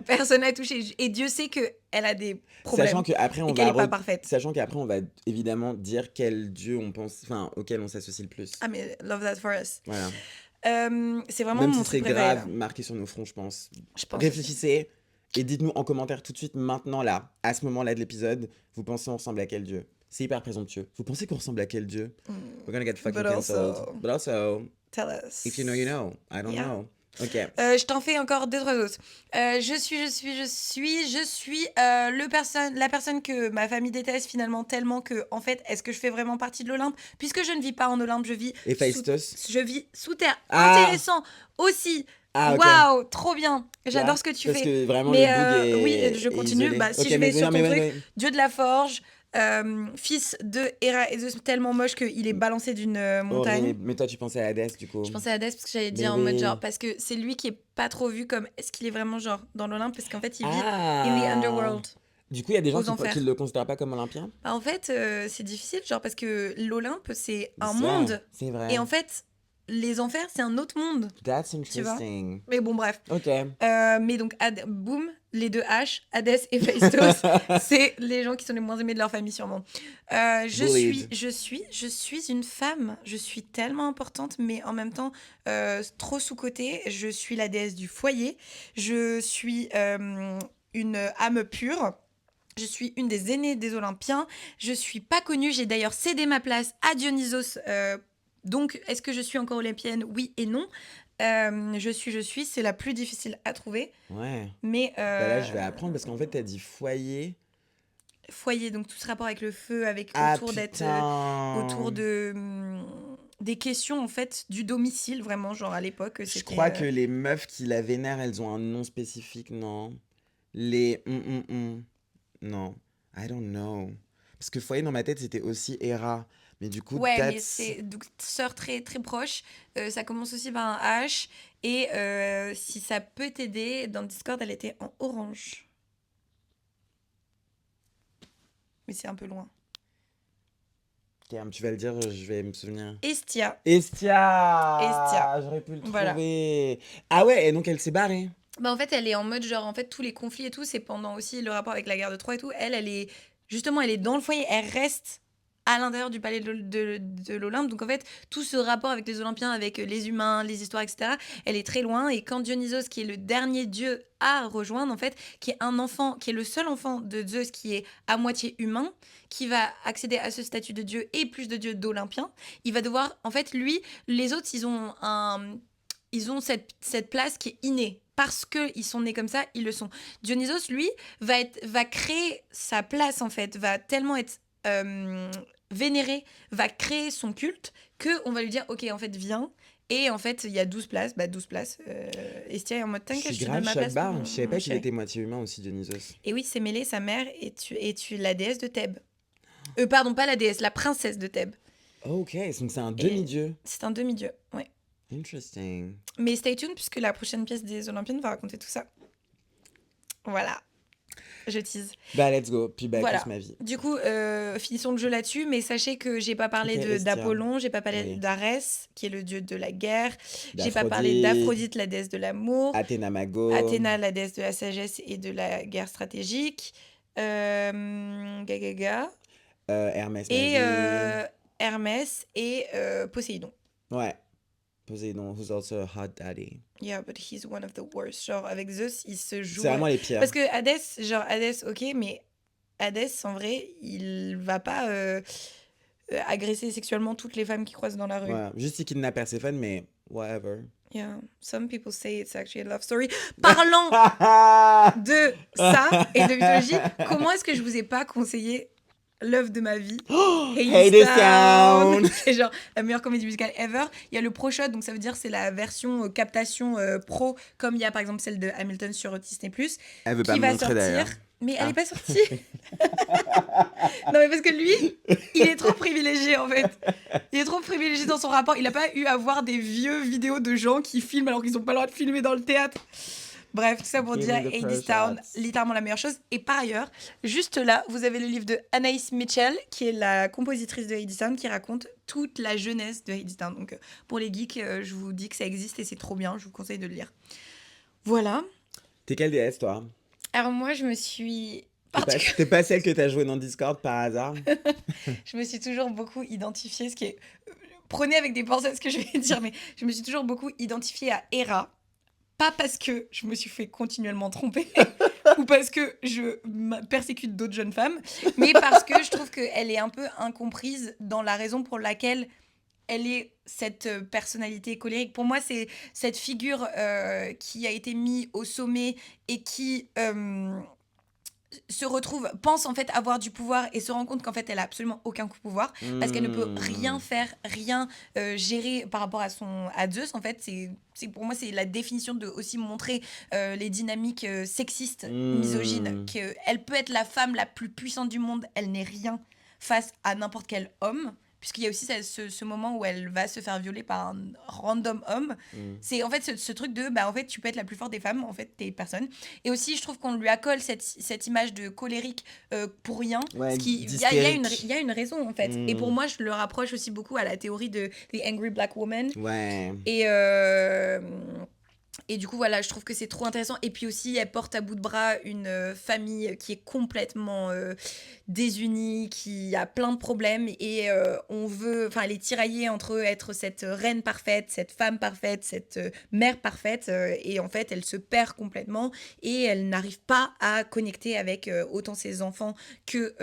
Personne l'a touchée. Et Dieu sait qu'elle a des problèmes. Sachant qu'après, on et qu'elle va n'est pas parfaite. Sachant qu'après, on va évidemment dire quel dieu on pense, enfin, auquel on s'associe le plus. Ah, mais love that for us. Voilà. C'est vraiment Même mon si c'est truc préféré. grave, marqué sur nos fronts, je pense. Je pense. Réfléchissez et dites-nous en commentaire tout de suite, maintenant, là, à ce moment-là de l'épisode, vous pensez on ressemble à quel dieu? C'est hyper présomptueux. Vous pensez qu'on ressemble à quel dieu? We're gonna get fucking But cancelled. also- But also, Tell us. if you know, you know. I don't Yeah. know. Ok. Je t'en fais encore 2-3 autres. Je suis la personne que ma famille déteste finalement tellement que, en fait, est-ce que je fais vraiment partie de l'Olympe? Puisque je ne vis pas en Olympe, je vis Héphaïstos. je vis sous terre. Ah. Intéressant aussi. Ah, ok. Waouh, trop bien. J'adore Là, ce que tu parce fais. que vraiment, Mais le boug est oui, je continue. isolé. Bah, si Ok, je mais vais sur non, ton mais truc, ouais. Dieu de la forge, fils de Héra et Zeus, tellement moche qu'il est balancé d'une montagne. Horrible. Mais toi, tu pensais à Hadès, du coup. Je pensais à Hadès parce que j'allais Mais dire en mode oui. genre, parce que c'est lui qui est pas trop vu comme est-ce qu'il est vraiment genre dans l'Olympe, parce qu'en fait il vit Ah. in the underworld. Du coup, il y a des gens Aux enfers. qui le considèrent pas comme olympien. Bah, en fait, c'est difficile, genre parce que l'Olympe c'est un Ça, monde C'est vrai. et en fait les enfers c'est un autre monde. That's vois. interesting. Mais bon bref. Ok. Mais donc boum, les deux H, Hadès et Phaistos, c'est les gens qui sont les moins aimés de leur famille sûrement. Je suis une femme. Je suis tellement importante, mais en même temps trop sous-cotée. Je suis la déesse du foyer. Je suis une âme pure. Je suis une des aînées des Olympiens. Je suis pas connue. J'ai d'ailleurs cédé ma place à Dionysos. Donc, est-ce que je suis encore olympienne? Oui et non. Je suis, c'est la plus difficile à trouver. Ouais. Mais Bah là, je vais apprendre parce qu'en fait, t'as dit foyer. foyer, donc tout ce rapport avec le feu, avec Ah, autour d'être putain. autour de des questions en fait du domicile vraiment, genre à l'époque. Je c'était, crois que les meufs qui la vénèrent, elles ont un nom spécifique, non? Les... Non. I don't know. Parce que foyer, dans ma tête, c'était aussi Héra. Mais du coup, ouais, mais that's- c'est donc sœur très très proche. Ça commence aussi par un H et si ça peut t'aider, dans le Discord, elle était en orange. Mais c'est un peu loin. Calme, tu vas le dire, je vais me souvenir. Estia. Estia. J'aurais pu le Voilà. trouver. Ah ouais, et donc elle s'est barrée. Bah en fait, elle est en mode genre en fait tous les conflits et tout, c'est pendant aussi le rapport avec la guerre de Troie et tout. Elle est justement, elle est dans le foyer, elle reste à l'intérieur du palais de l'Olympe. Donc en fait, tout ce rapport avec les Olympiens, avec les humains, les histoires, etc., elle est très loin. Et quand Dionysos, qui est le dernier dieu à rejoindre, en fait, qui est un enfant, qui est le seul enfant de Zeus qui est à moitié humain, qui va accéder à ce statut de dieu et plus de dieu d'Olympien, il va devoir, en fait, lui, les autres, ils ont cette place qui est innée. Parce qu'ils sont nés comme ça, ils le sont. Dionysos, lui, va créer sa place, en fait, va tellement être vénéré, va créer son culte, qu'on va lui dire, ok, en fait, viens. Et en fait, il y a 12 places. 12 places. Estia est en mode, Je t'inquiète, suis je te grave donne ma choc place. barre. mon- Je savais mon pas qu'il chéri. était moitié humain aussi, Dionysos. Et oui, c'est mêlé, sa mère, et tu la déesse de Thèbes. Pardon, pas la déesse, la princesse de Thèbes. Ok, donc c'est un demi-dieu. C'est un demi-dieu, ouais. Interesting. Mais stay tuned, puisque la prochaine pièce des Olympiennes va raconter tout ça. Voilà. Je tease. Bah, let's go. Puis bah, Voilà. plus ma vie. Du coup, finissons le jeu là-dessus, mais sachez que j'ai pas parlé Ok, Hestia. d'Apollon, j'ai pas parlé Oui. d'Arès, qui est le dieu de la guerre, j'ai pas D'Aphrodite. parlé d'Aphrodite, la déesse de l'amour, Athéna Mago. Athéna, la déesse de la sagesse et de la guerre stratégique, Gaga, Hermès. et Magie. Hermès et Poséidon. Ouais. Poséidon, who's also a hot daddy. Yeah, but he's one of the worst. Genre, avec Zeus, il se joue... C'est vraiment les pires. Parce que Hadès, ok, mais Hadès, en vrai, il va pas agresser sexuellement toutes les femmes qui croisent dans la rue. Ouais, juste il kidnappe Perséphone, mais whatever. Yeah, some people say it's actually a love story. Parlant de ça et de mythologie, comment est-ce que je vous ai pas conseillé l'œuvre de ma vie, Hadestown. C'est genre la meilleure comédie musicale ever. Il y a le Pro Shot, donc ça veut dire c'est la version captation pro, comme il y a par exemple celle de Hamilton sur Disney+. Elle veut qui pas me va montrer sortir. d'ailleurs. Mais elle est pas sortie. Non mais parce que lui, il est trop privilégié en fait. Il est trop privilégié dans son rapport. Il a pas eu à voir des vieux vidéos de gens qui filment alors qu'ils ont pas le droit de filmer dans le théâtre. Bref, tout ça pour Give dire me the Hadestown, pro-shots. littéralement la meilleure chose. Et par ailleurs, juste là, vous avez le livre de Anaïs Mitchell, qui est la compositrice de Hadestown, qui raconte toute la jeunesse de Hadestown. Donc pour les geeks, je vous dis que ça existe et c'est trop bien. Je vous conseille de le lire. Voilà. T'es quelle déesse, toi? Alors moi, je me suis... T'es pas celle que t'as jouée dans Discord par hasard? Je me suis toujours beaucoup identifiée, ce qui est... Prenez avec des pincettes ce que je vais dire, mais je me suis toujours beaucoup identifiée à Hera. Pas parce que je me suis fait continuellement tromper ou parce que je persécute d'autres jeunes femmes, mais parce que je trouve qu'elle est un peu incomprise dans la raison pour laquelle elle est cette personnalité colérique. Pour moi, c'est cette figure qui a été mise au sommet et qui... se retrouve, pense en fait avoir du pouvoir et se rend compte qu'en fait elle a absolument aucun pouvoir parce qu'elle ne peut rien faire, rien gérer par rapport à Zeus. En fait, c'est pour moi c'est la définition de aussi montrer les dynamiques sexistes, misogynes, qu'elle peut être la femme la plus puissante du monde, elle n'est rien face à n'importe quel homme. Puisqu'il y a aussi ce moment où elle va se faire violer par un random homme. C'est en fait ce truc de, bah en fait, tu peux être la plus forte des femmes, en fait, t'es personne. Et aussi, je trouve qu'on lui accole cette image de colérique pour rien. Ouais, parce qu'il y a une raison, en fait. Et pour moi, je le rapproche aussi beaucoup à la théorie de The Angry Black Woman. Ouais. Et du coup, voilà, je trouve que c'est trop intéressant. Et puis aussi, elle porte à bout de bras une famille qui est complètement désunie, qui a plein de problèmes. Et elle est tiraillée entre être cette reine parfaite, cette femme parfaite, cette mère parfaite. Et en fait, elle se perd complètement. Et elle n'arrive pas à connecter avec autant ses enfants que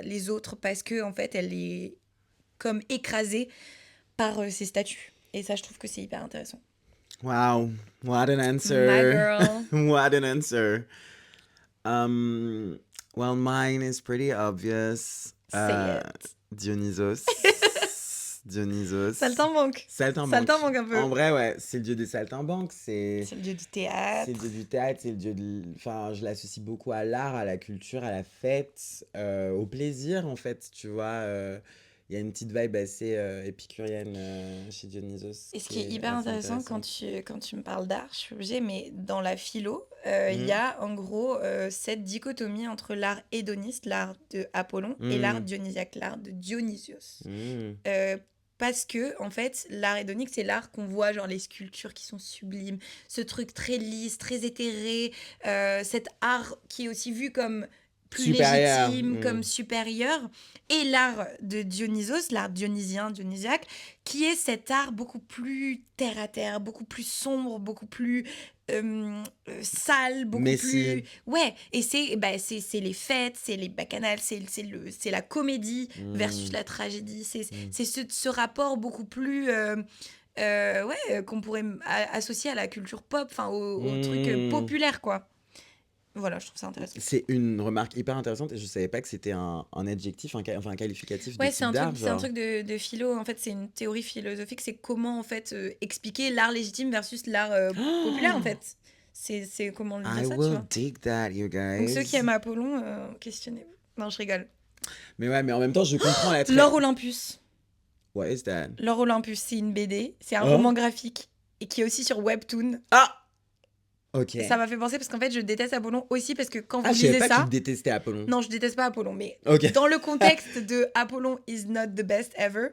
les autres. Parce que en fait, elle est comme écrasée par ses statuts. Et ça, je trouve que c'est hyper intéressant. Wow, what an answer. My girl. What an answer. Well, mine is pretty obvious. Say it. Dionysos. Dionysos. Saltimbanque. Saltimbanque un peu. En vrai, ouais, c'est le dieu des saltimbanques. C'est le dieu du théâtre. C'est le dieu du théâtre, c'est le dieu de... Enfin, je l'associe beaucoup à l'art, à la culture, à la fête, au plaisir, en fait, tu vois. Il y a une petite vibe assez épicurienne chez Dionysos. Et ce qui est hyper intéressant quand tu me parles d'art, je suis obligée, mais dans la philo, il y a en gros cette dichotomie entre l'art hédoniste, l'art de Apollon, et l'art dionysiaque, l'art de Dionysios. Parce que, en fait, l'art hédonique, c'est l'art qu'on voit, genre les sculptures qui sont sublimes, ce truc très lisse, très éthéré, cet art qui est aussi vu comme plus supérieur. Légitime, comme supérieur, et l'art de Dionysos, l'art dionysien, dionysiaque, qui est cet art beaucoup plus terre-à-terre, beaucoup plus sombre, beaucoup plus sale, beaucoup Messy. plus... Ouais, et c'est les fêtes, c'est les bacchanales, c'est la comédie versus la tragédie, c'est ce rapport beaucoup plus... qu'on pourrait associer à la culture pop, enfin au truc populaire, quoi. Voilà, je trouve ça intéressant. C'est une remarque hyper intéressante et je savais pas que c'était un adjectif, un qualificatif de type d'art. C'est un truc de philo, en fait, c'est une théorie philosophique, c'est comment en fait expliquer l'art légitime versus l'art populaire, en fait. C'est comment le dire ça, tu vois. I will dig that, you guys. Donc ceux qui aiment Apollon, questionnez-vous. Non, je rigole. Mais ouais, mais en même temps, je comprends la L'or Olympus. What is that? L'Or Olympus, c'est une BD, c'est un Oh. roman graphique et qui est aussi sur Webtoon. Ah! Ok. Ça m'a fait penser parce qu'en fait, je déteste Apollon aussi parce que quand vous Ah, je savais lisez pas que ça... tu détestais Apollon. Non, je déteste pas Apollon, mais Ok. dans le contexte de Apollon is not the best ever,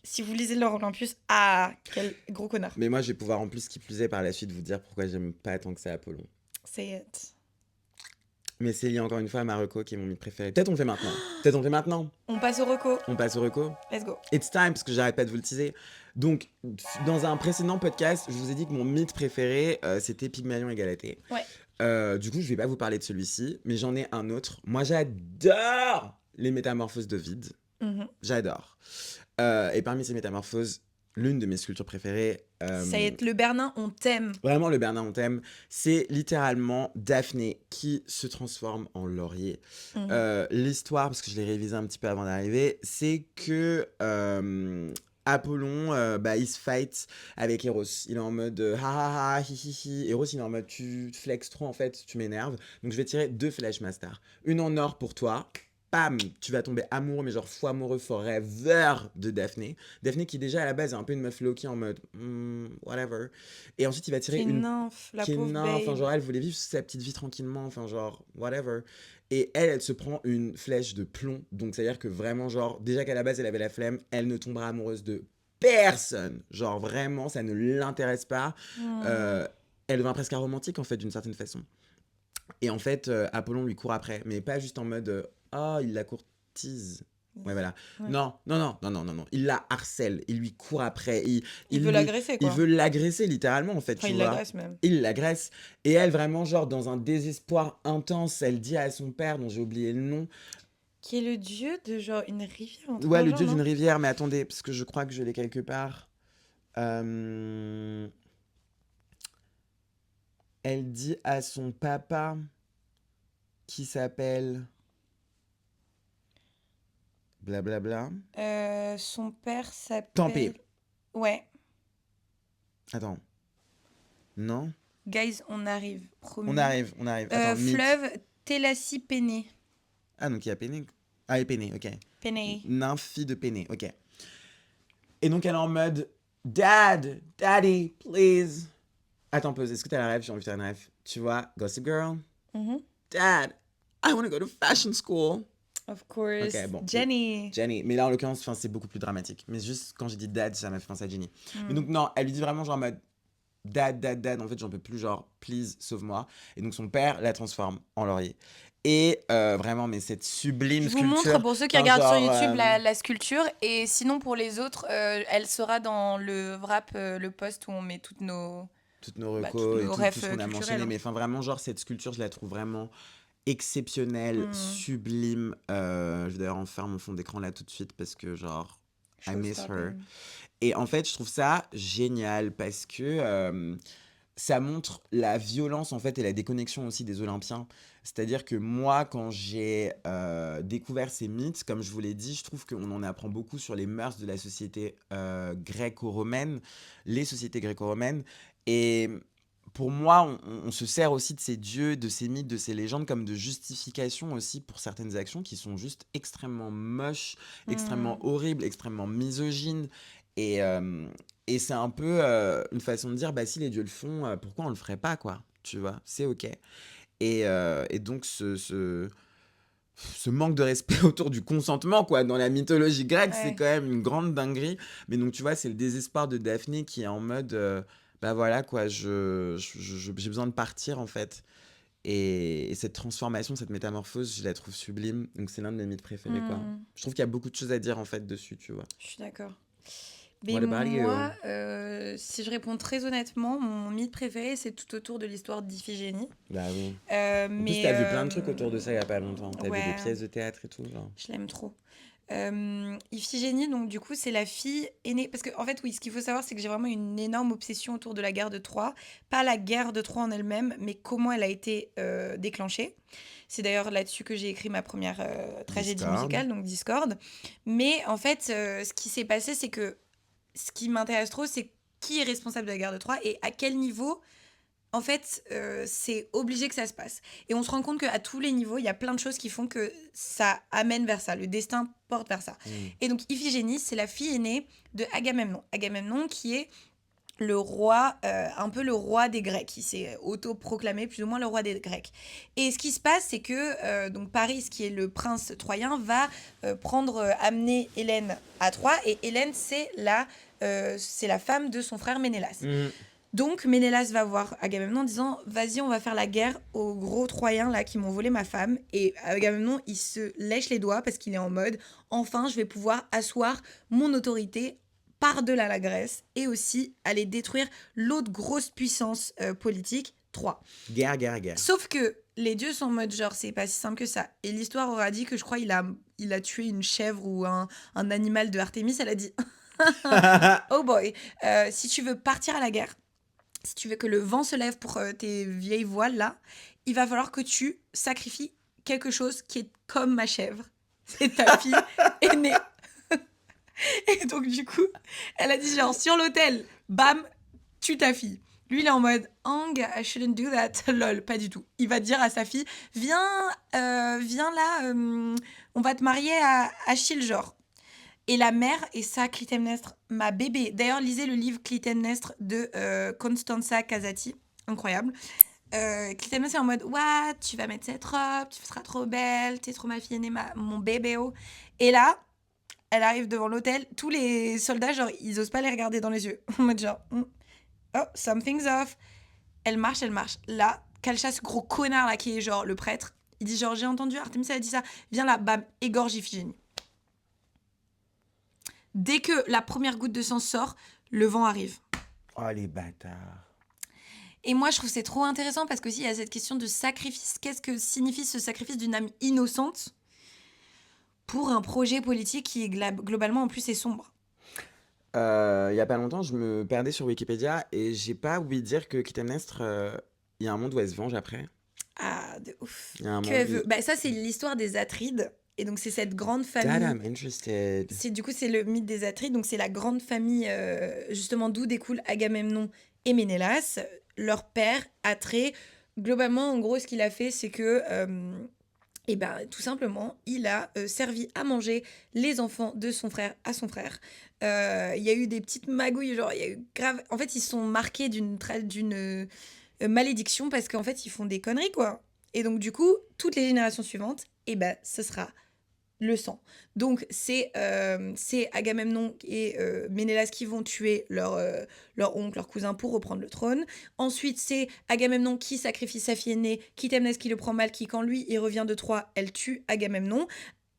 si vous lisez l'Or Olympus, quel gros connard. Mais moi, je vais pouvoir en plus, qui plus est, par la suite, vous dire pourquoi j'aime pas tant que ça Apollon. Say it. Mais c'est lié encore une fois à Marocco, qui est mon mythe préféré. Peut-être on le fait maintenant. Peut-être on le fait maintenant. On passe au reco. On passe au reco. Let's go. It's time, parce que j'arrête pas de vous le teaser. Donc, dans un précédent podcast, je vous ai dit que mon mythe préféré, c'était Pygmalion et Galatée. Ouais. Du coup, je vais pas vous parler de celui-ci, mais j'en ai un autre. Moi, j'adore les métamorphoses d'Ovide. Mhm. J'adore. Et parmi ces métamorphoses, l'une de mes sculptures préférées... Ça y est, le Bernin, on t'aime. Vraiment, le Bernin, on t'aime. C'est littéralement Daphné qui se transforme en laurier. L'histoire, parce que je l'ai révisé un petit peu avant d'arriver, c'est que Apollon, il se fight avec Eros. Il est en mode ha ha ha, hi hi hi. Eros, il est en mode tu flexes trop en fait, tu m'énerves. Donc je vais tirer 2 flèches master. Une en or pour toi. Pam, tu vas tomber amoureux, mais genre fou amoureux forever de Daphné. Daphné qui déjà à la base est un peu une meuf low-key en mode whatever. Et ensuite il va tirer C'est une nymphe, la qui est pauvre nymphe, babe. enfin genre elle voulait vivre sa petite vie tranquillement, enfin genre whatever. Et elle se prend une flèche de plomb, donc c'est à dire que vraiment genre déjà qu'à la base elle avait la flemme, elle ne tombera amoureuse de personne, genre vraiment ça ne l'intéresse pas. Elle devient presque romantique en fait d'une certaine façon. Et en fait Apollon lui court après, mais pas juste en mode il la courtise. Ouais, voilà. Ouais. Non. Il la harcèle, il lui court après. Il veut l'agresser, quoi. Il veut l'agresser, littéralement, en fait. Enfin, tu il vois. l'agresse même. Il l'agresse. Et elle, vraiment, genre, dans un désespoir intense, elle dit à son père, dont j'ai oublié le nom. Qui est le dieu de genre une rivière. un truc Ouais, dans le genre, dieu non d'une rivière, mais attendez, parce que je crois que je l'ai quelque part. Elle dit à son papa, qui s'appelle... Blablabla. Son père s'appelle... Tempé. Ouais. Attends. Non? Guys, on arrive. Promis. On arrive. Attends, mythe. Fleuve Télassie Péné. Ah, donc il y a Péné. Ah, et Péné, ok. Péné. Nymphe de Péné, ok. Et donc elle est en mode Daddy, please. Attends, pause, est-ce que t'as la rêve? J'ai envie de faire une rêve. Tu vois, Gossip Girl? Dad, I want to go to fashion school. Of course. Ok, bon. Jenny. Mais là en l'occurrence, c'est beaucoup plus dramatique. Mais juste quand j'ai dit Dad, ça m'a fait penser à Jenny. Mais donc non, elle lui dit vraiment genre en mode Dad, en fait j'en peux plus, genre please, sauve-moi. Et donc son père la transforme en laurier. Et vraiment, mais cette sublime Je vous sculpture. montre pour ceux qui enfin, regardent sur genre, YouTube la sculpture. Et sinon, pour les autres, elle sera dans le wrap, le post où on met toutes nos recos toutes et nos tout refs ce qu'on a culturels, mentionné. hein. Mais enfin, vraiment, genre, cette sculpture, je la trouve vraiment exceptionnelle, sublime. Je vais d'ailleurs en faire mon fond d'écran là tout de suite parce que, genre, I miss her. Et en fait, je trouve ça génial parce que ça montre la violence, en fait, et la déconnexion aussi des Olympiens. C'est-à-dire que moi, quand j'ai découvert ces mythes, comme je vous l'ai dit, je trouve qu'on en apprend beaucoup sur les mœurs de la société gréco-romaine, les sociétés gréco-romaines. Et pour moi, on se sert aussi de ces dieux, de ces mythes, de ces légendes comme de justification aussi pour certaines actions qui sont juste extrêmement moches, extrêmement horribles, extrêmement misogynes. Et c'est un peu une façon de dire, bah si les dieux le font, pourquoi on le ferait pas, quoi? Tu vois, c'est ok. Et donc ce manque de respect autour du consentement, quoi, dans la mythologie grecque, c'est quand même une grande dinguerie. Mais donc, tu vois, c'est le désespoir de Daphné qui est en mode, bah voilà, quoi, j'ai besoin de partir, en fait. Et cette transformation, cette métamorphose, je la trouve sublime. Donc, c'est l'un de mes mythes préférés, quoi. Je trouve qu'il y a beaucoup de choses à dire, en fait, dessus, tu vois. Je suis d'accord. Mais What about you? moi, si je réponds très honnêtement, mon mythe préféré, c'est tout autour de l'histoire d'Iphigénie. Bah oui. Mais, En plus, t'as vu plein de trucs autour de ça il y a pas longtemps. T'as vu ouais. des pièces de théâtre et tout, genre. Je l'aime trop. Iphigénie, donc du coup, c'est la fille aînée. Parce qu'en fait, oui, ce qu'il faut savoir, c'est que j'ai vraiment une énorme obsession autour de la guerre de Troie. Pas la guerre de Troie en elle-même, mais comment elle a été déclenchée. C'est d'ailleurs là-dessus que j'ai écrit ma première tragédie musicale, donc Discord. Mais en fait, ce qui s'est passé, c'est que ce qui m'intéresse trop, c'est qui est responsable de la guerre de Troie et à quel niveau en fait, c'est obligé que ça se passe. Et on se rend compte qu'à tous les niveaux, il y a plein de choses qui font que ça amène vers ça. Le destin porte vers ça. Et donc, Iphigénie, c'est la fille aînée de Agamemnon. Agamemnon qui est le roi, un peu le roi des Grecs. Il s'est autoproclamé plus ou moins le roi des Grecs. Et ce qui se passe, c'est que donc Paris, qui est le prince troyen, va amener Hélène à Troie. Et Hélène, c'est la femme de son frère Ménélas. Donc Ménélas va voir Agamemnon en disant « Vas-y, on va faire la guerre aux gros Troyens là qui m'ont volé ma femme. » Et Agamemnon, il se lèche les doigts parce qu'il est en mode « Enfin, je vais pouvoir asseoir mon autorité par-delà la Grèce et aussi aller détruire l'autre grosse puissance politique, Troie. » Guerre. Sauf que les dieux sont en mode genre c'est pas si simple que ça. Et l'histoire aura dit que je crois il a tué une chèvre ou un animal de Artémis. Elle a dit « Oh boy, si tu veux partir à la guerre, si tu veux que le vent se lève pour tes vieilles voiles là, il va falloir que tu sacrifies quelque chose qui est comme ma chèvre. C'est ta fille aînée. » Et donc du coup, elle a dit genre sur l'autel, bam, tue ta fille. Lui il est en mode Ang, I shouldn't do that. Lol, pas du tout. Il va dire à sa fille, viens là, on va te marier à Achille genre. Et la mère, et ça, Clytemnestre, ma bébé. D'ailleurs, lisez le livre Clytemnestre de Constanza Casati. Incroyable. Clytemnestre est en mode, what, tu vas mettre cette robe, tu seras trop belle, t'es trop ma fille aînée, mon bébé. Oh. Et là, elle arrive devant l'hôtel. Tous les soldats, genre, ils osent pas les regarder dans les yeux. En mode genre, oh, something's off. Elle marche. Là, Calchas, ce gros connard là, qui est genre le prêtre, il dit genre, j'ai entendu, Artémis a dit ça. Viens là, bam, égorge Iphigénie. Dès que la première goutte de sang sort, le vent arrive. Oh, les bâtards. Et moi, je trouve que c'est trop intéressant parce qu'aussi, il y a cette question de sacrifice. Qu'est-ce que signifie ce sacrifice d'une âme innocente pour un projet politique qui, globalement, en plus, est sombre? Il y a pas longtemps, je me perdais sur Wikipédia et j'ai pas oublié de dire que Clytemnestre, il y a un monde où elle se venge après. Ah, de ouf. Il y a un Que monde elle veut. Bah, ça, c'est l'histoire des Atrides. Et donc, c'est cette grande famille. That I'm interested. C'est le mythe des Atrides. Donc, c'est la grande famille, justement, d'où découlent Agamemnon et Ménélas. Leur père, Atrée. Globalement, en gros, ce qu'il a fait, c'est que, tout simplement, il a servi à manger les enfants de son frère à son frère. Il y a eu des petites magouilles, genre, il y a eu grave. En fait, ils sont marqués d'une malédiction parce qu'en fait, ils font des conneries, quoi. Et donc, du coup, toutes les générations suivantes, ce sera le sang. Donc, c'est Agamemnon et Ménélas qui vont tuer leur oncle, leur cousin pour reprendre le trône. Ensuite, c'est Agamemnon qui sacrifie sa fille aînée, Clytemnestre qui le prend mal, qui, quand lui, il revient de Troie, elle tue Agamemnon.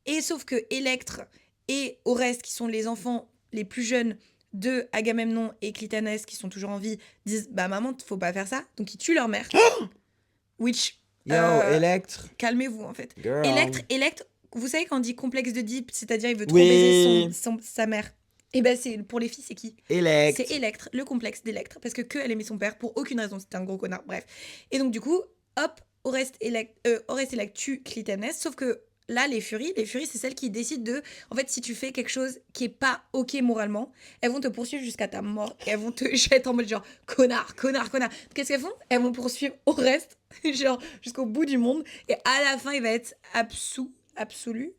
Et sauf que Électre et Oreste, qui sont les enfants les plus jeunes de Agamemnon et Clytemnestre, qui sont toujours en vie, disent « Bah maman, faut pas faire ça ». Donc, ils tuent leur mère. Which... Yo, Électre. Calmez-vous, en fait. Girl. Électre, vous savez quand on dit complexe d'Oedipe, c'est-à-dire il veut trop baiser sa mère. Et c'est pour les filles, c'est qui? Électre. C'est Électre, le complexe d'Électre, parce que elle aimait son père pour aucune raison, c'était un gros connard, bref. Et donc du coup, hop, Oreste Électre tue Clytemnestre, sauf que là, les furies, c'est celles qui décident de... En fait, si tu fais quelque chose qui est pas OK moralement, elles vont te poursuivre jusqu'à ta mort. Et elles vont te jeter en mode genre, connard. Qu'est-ce qu'elles font? Elles vont poursuivre Oreste, genre, jusqu'au bout du monde. Et à la fin, il va être absolu.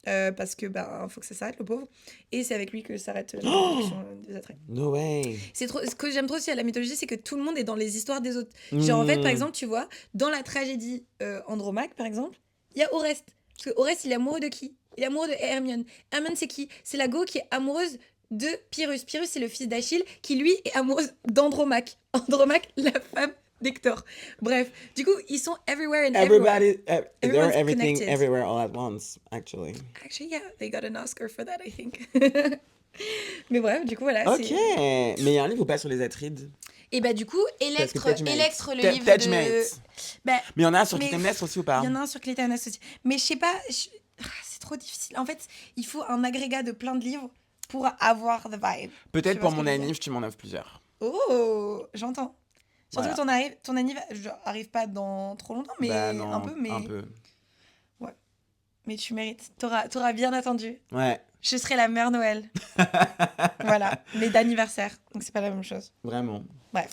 Parce que, faut que ça s'arrête, le pauvre. Et c'est avec lui que s'arrête la production des attraits. No way. Ce que j'aime trop aussi à la mythologie, c'est que tout le monde est dans les histoires des autres. Genre, en fait, par exemple, tu vois, dans la tragédie Andromaque, par exemple, il y a Oreste. Parce que Oreste, il est amoureux de qui? Il est amoureux de Hermione. Hermione, c'est qui? C'est la go qui est amoureuse de Pyrrhus. Pyrrhus, c'est le fils d'Achille, qui lui est amoureuse d'Andromaque. Andromaque, la femme d'Hector. Bref, du coup, ils sont everywhere and Everybody, everyone's they're everything, connected. everywhere, all at once, actually. Actually, yeah, they got an Oscar for that, I think. Mais bref, du coup, voilà. Ok, mais il y a un livre ou pas sur les Atrides? Et du coup, Électre, le livre de... mais il y en a un sur Clytemnestre aussi ou pas? Il y en a un sur Clytemnestre aussi. Mais je sais pas, c'est trop difficile. En fait, il faut un agrégat de plein de livres pour avoir the vibe. Peut-être pour mon anniv, tu m'en offres plusieurs. Oh, j'entends. Surtout Voilà. que ton anniv arrive pas dans trop longtemps, mais non, un peu. Un peu. Ouais. Mais tu mérites. T'auras bien attendu. Ouais. Je serai la mère Noël. Voilà. Mais d'anniversaire. Donc c'est pas la même chose. Vraiment. Bref.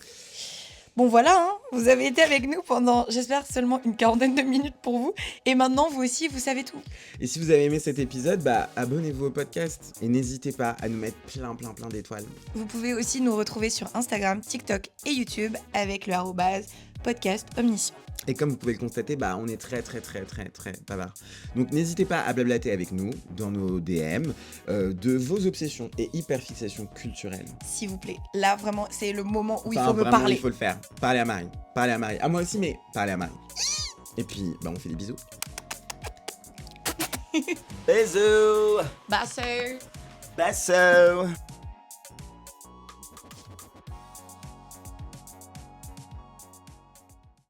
Bon voilà, hein, vous avez été avec nous pendant, j'espère, seulement une quarantaine de minutes pour vous. Et maintenant, vous aussi, vous savez tout. Et si vous avez aimé cet épisode, abonnez-vous au podcast. Et n'hésitez pas à nous mettre plein d'étoiles. Vous pouvez aussi nous retrouver sur Instagram, TikTok et YouTube avec le @podcast omniscient. Et comme vous pouvez le constater, on est très bavard. Donc n'hésitez pas à blablater avec nous dans nos DM de vos obsessions et hyperfixations culturelles. S'il vous plaît, là vraiment, c'est le moment où il faut me vraiment, parler. Il faut le faire. Parlez à Marie. À moi aussi, mais parlez à Marie. Et puis, on fait des bisous. Bisous. Basso. Basso.